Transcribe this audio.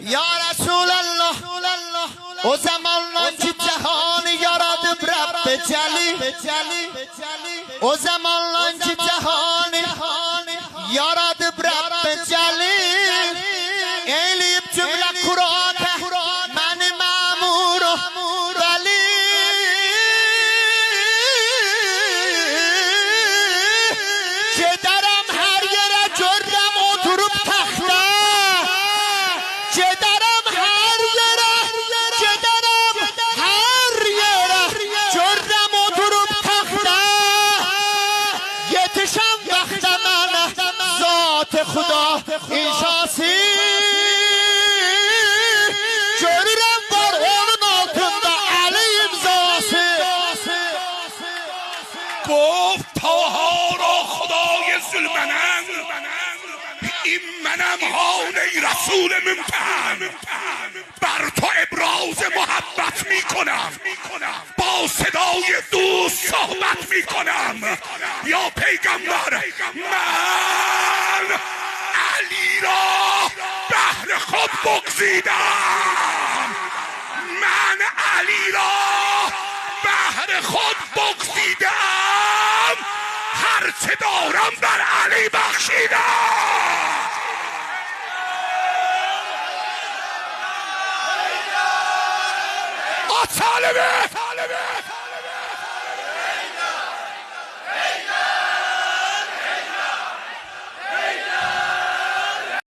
یا رسول الله او زمانان که جهان یارد رب جلی او زمانان که جهان یارد رب جلی ایلیب جمله کراته من مامور ولی که درم هر یره جرم و دروب تخته که درم هر یره جرم و دروب تخته یتشم وقت من ذات خدا این شاسی جرم بر اون altında علی امضاسی گفت تاها را خدای ذوالمنن این منم هانه رسول ممتحن بر تو ابراز محبت می کنم با صدای دوست صحبت می کنم یا پیغمبر من علی را بهر خود بگزیدم من علی را بهر خود بگزیدم هرچه دارم بر علی بخشیدم طالبه